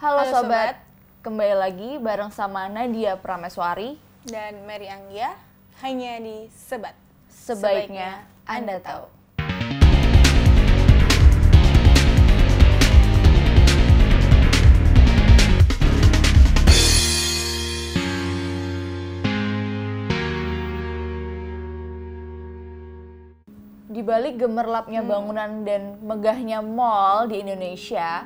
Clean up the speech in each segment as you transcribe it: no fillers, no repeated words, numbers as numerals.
Halo Halo sobat, sobat. kembali lagi bareng sama Nadia Prameswari. Dan Mary Anggia hanya di Sebat. Sebaiknya Anda tahu. Di balik gemerlapnya bangunan dan megahnya mall di Indonesia,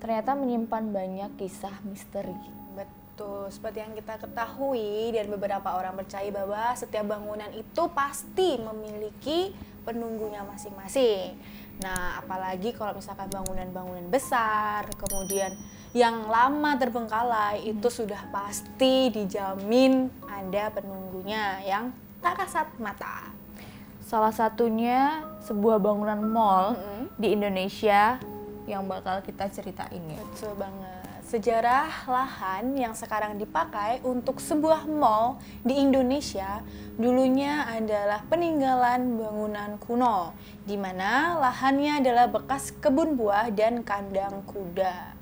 ternyata menyimpan banyak kisah misteri. Betul, seperti yang kita ketahui dan beberapa orang percaya bahwa setiap bangunan itu pasti memiliki penunggunya masing-masing. Nah, apalagi kalau misalkan bangunan-bangunan besar, kemudian yang lama terbengkalai, itu sudah pasti dijamin ada penunggunya yang tak kasat mata. Salah satunya sebuah bangunan mall di Indonesia yang bakal kita ceritain ya. Betul banget. Sejarah lahan yang sekarang dipakai untuk sebuah mall di Indonesia dulunya adalah peninggalan bangunan kuno, di mana lahannya adalah bekas kebun buah dan kandang kuda.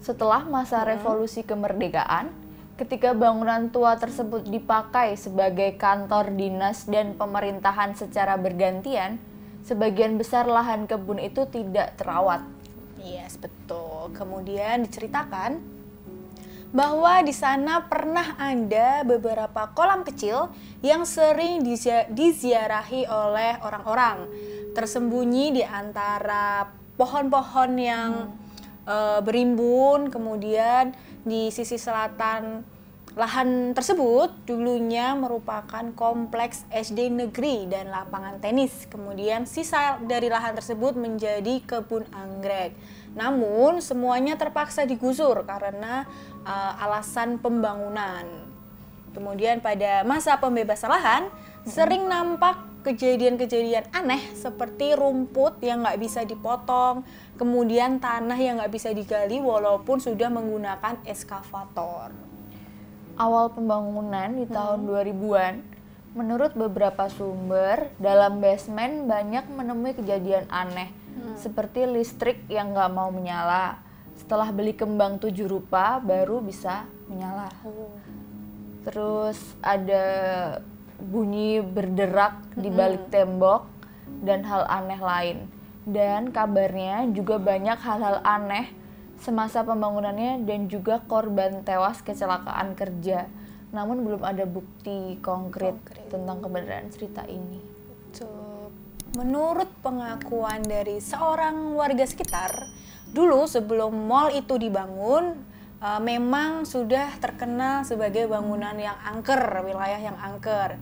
Setelah masa revolusi kemerdekaan, ketika bangunan tua tersebut dipakai sebagai kantor dinas dan pemerintahan secara bergantian, sebagian besar lahan kebun itu tidak terawat. Yes, betul. Kemudian diceritakan bahwa di sana pernah ada beberapa kolam kecil yang sering diziarahi oleh orang-orang, tersembunyi di antara pohon-pohon yang berimbun. Kemudian di sisi selatan lahan tersebut dulunya merupakan kompleks SD negeri dan lapangan tenis. Kemudian sisa dari lahan tersebut menjadi kebun anggrek. Namun semuanya terpaksa digusur karena alasan pembangunan. Kemudian pada masa pembebasan lahan sering nampak kejadian-kejadian aneh seperti rumput yang nggak bisa dipotong, kemudian tanah yang nggak bisa digali walaupun sudah menggunakan eskavator. Awal pembangunan di tahun 2000-an, menurut beberapa sumber, dalam basement banyak menemui kejadian aneh, seperti listrik yang nggak mau menyala. Setelah beli kembang 7 rupa, baru bisa menyala. Terus ada bunyi berderak di balik tembok dan hal aneh lain. Dan kabarnya juga banyak hal-hal aneh semasa pembangunannya dan juga korban tewas kecelakaan kerja. Namun belum ada bukti konkret tentang kebenaran cerita ini. Menurut pengakuan dari seorang warga sekitar, dulu sebelum mall itu dibangun, memang sudah terkenal sebagai bangunan yang angker, wilayah yang angker.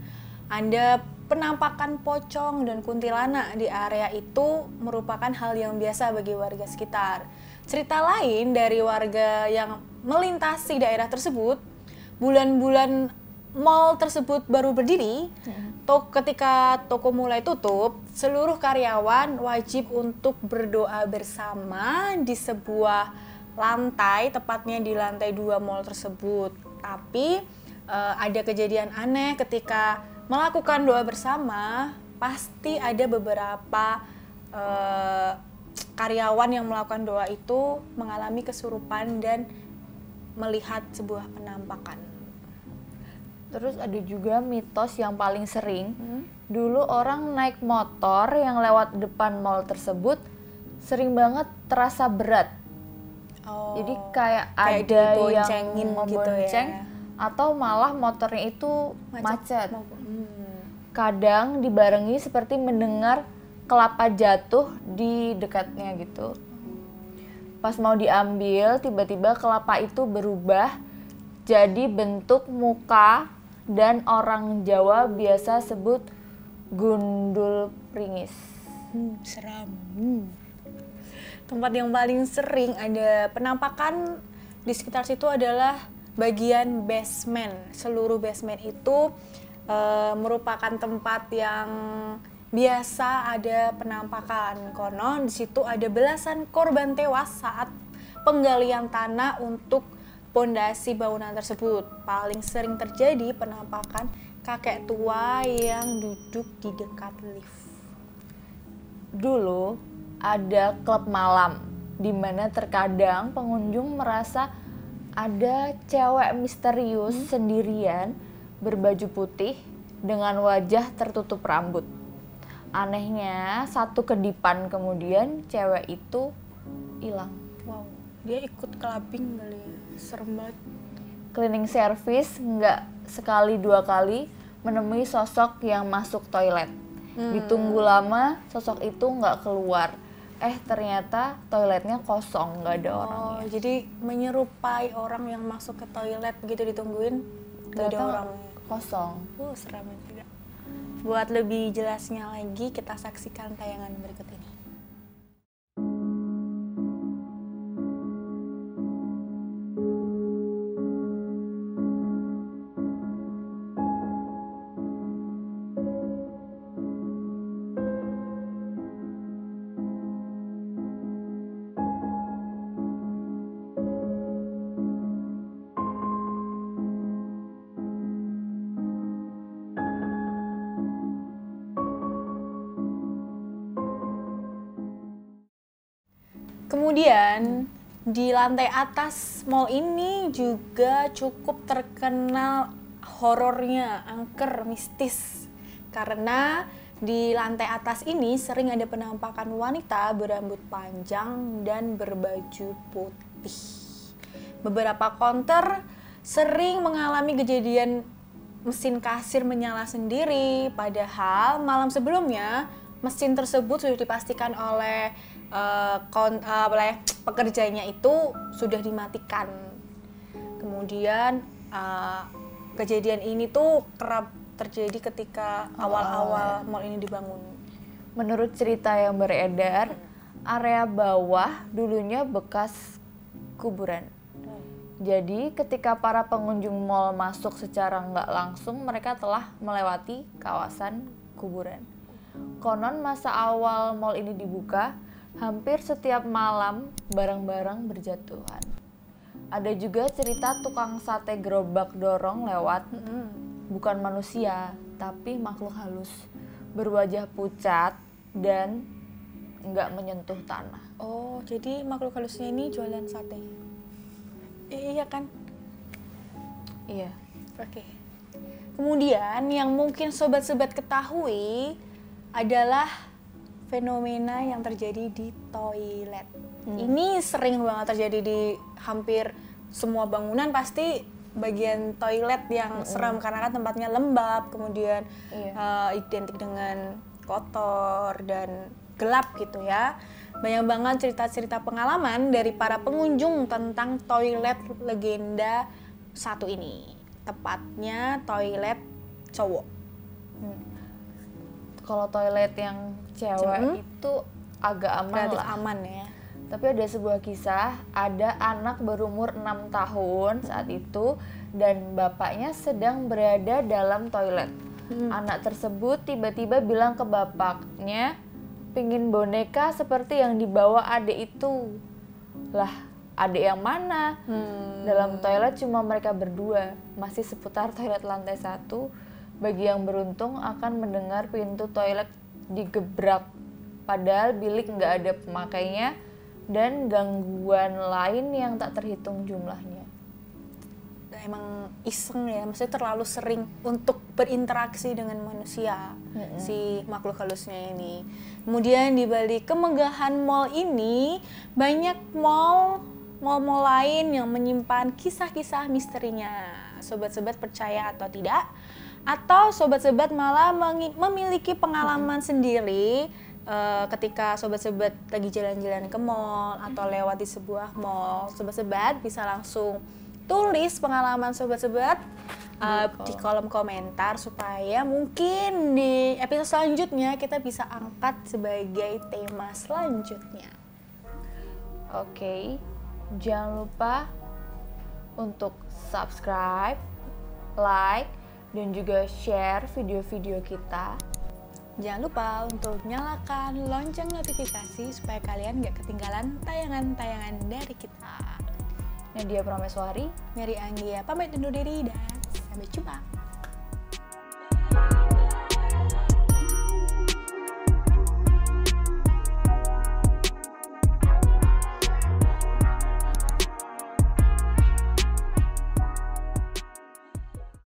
Ada penampakan pocong dan kuntilanak di area itu merupakan hal yang biasa bagi warga sekitar. Cerita lain dari warga yang melintasi daerah tersebut, bulan-bulan mall tersebut baru berdiri, ketika toko mulai tutup, seluruh karyawan wajib untuk berdoa bersama di sebuah lantai, tepatnya di lantai 2 mall tersebut. Tapi ada kejadian aneh ketika melakukan doa bersama, pasti ada beberapa karyawan yang melakukan doa itu mengalami kesurupan dan melihat sebuah penampakan. Terus ada juga mitos yang paling sering, dulu orang naik motor yang lewat depan mall tersebut sering banget terasa berat. Jadi kayak ada yang membonceng gitu ya. Atau malah motornya itu macet. Kadang dibarengi seperti mendengar kelapa jatuh di dekatnya gitu. Pas mau diambil, tiba-tiba kelapa itu berubah jadi bentuk muka dan orang Jawa biasa sebut gundul pringis. Seram. Tempat yang paling sering ada penampakan di sekitar situ adalah bagian basement. Seluruh basement itu merupakan tempat yang biasa ada penampakan. Konon di situ ada belasan korban tewas saat penggalian tanah untuk pondasi bangunan tersebut. Paling sering terjadi penampakan kakek tua yang duduk di dekat lift. Dulu ada klub malam dimana terkadang pengunjung merasa ada cewek misterius sendirian berbaju putih dengan wajah tertutup rambut. Anehnya, satu kedipan kemudian cewek itu hilang. Wow, dia ikut clubbing kali ya, serem banget. Cleaning service nggak sekali dua kali menemui sosok yang masuk toilet. Ditunggu lama, sosok itu nggak keluar. Ternyata toiletnya kosong, nggak ada orangnya. Jadi menyerupai orang yang masuk ke toilet begitu ditungguin, nggak ada orangnya. Kosong. Seram juga. Buat lebih jelasnya lagi, kita saksikan tayangan berikut ini. Kemudian di lantai atas mall ini juga cukup terkenal horornya, angker, mistis. Karena di lantai atas ini sering ada penampakan wanita berambut panjang dan berbaju putih. Beberapa counter sering mengalami kejadian mesin kasir menyala sendiri, padahal malam sebelumnya mesin tersebut sudah dipastikan oleh pekerjanya itu sudah dimatikan. Kemudian kejadian ini tuh kerap terjadi ketika awal-awal mall ini dibangun. Menurut cerita yang beredar, area bawah dulunya bekas kuburan. Jadi ketika para pengunjung mall masuk secara nggak langsung, mereka telah melewati kawasan kuburan. Konon masa awal mall ini dibuka, hampir setiap malam barang-barang berjatuhan. Ada juga cerita tukang sate gerobak dorong lewat, bukan manusia, tapi makhluk halus, berwajah pucat dan nggak menyentuh tanah. Oh, jadi makhluk halusnya ini jualan sate? Iya kan? Iya. Oke. Kemudian yang mungkin sobat-sobat ketahui adalah fenomena yang terjadi di toilet. Ini sering banget terjadi di hampir semua bangunan, pasti bagian toilet yang seram karena kan tempatnya lembab, kemudian identik dengan kotor dan gelap gitu ya. Banyak banget cerita-cerita pengalaman dari para pengunjung tentang toilet legenda satu ini. Tepatnya toilet cowok. Kalau toilet yang cewek itu agak aman relatif lah. aman ya. Tapi ada sebuah kisah, ada anak berumur 6 tahun saat itu dan bapaknya sedang berada dalam toilet. Anak tersebut tiba-tiba bilang ke bapaknya, pingin boneka seperti yang dibawa adik itu. Lah, adik yang mana? Dalam toilet cuma mereka berdua, masih seputar toilet lantai 1. Bagi yang beruntung akan mendengar pintu toilet digebrak, padahal bilik nggak ada pemakainya dan gangguan lain yang tak terhitung jumlahnya. Emang iseng ya, maksudnya terlalu sering untuk berinteraksi dengan manusia, si makhluk halusnya ini. Kemudian di balik kemegahan mall ini, banyak mall lain yang menyimpan kisah-kisah misterinya. Sobat-sobat percaya atau tidak? Atau sobat-sobat malah memiliki pengalaman sendiri ketika sobat-sobat lagi jalan-jalan ke mall atau lewat di sebuah mall. Sobat-sobat bisa langsung tulis pengalaman sobat-sobat di kolom komentar supaya mungkin di episode selanjutnya kita bisa angkat sebagai tema selanjutnya. Oke, jangan lupa untuk subscribe, like, dan juga share video-video kita. Jangan lupa untuk nyalakan lonceng notifikasi supaya kalian gak ketinggalan tayangan-tayangan dari kita. Nadia Prameswari, Mary Anggia pamit undur diri dan sampai jumpa.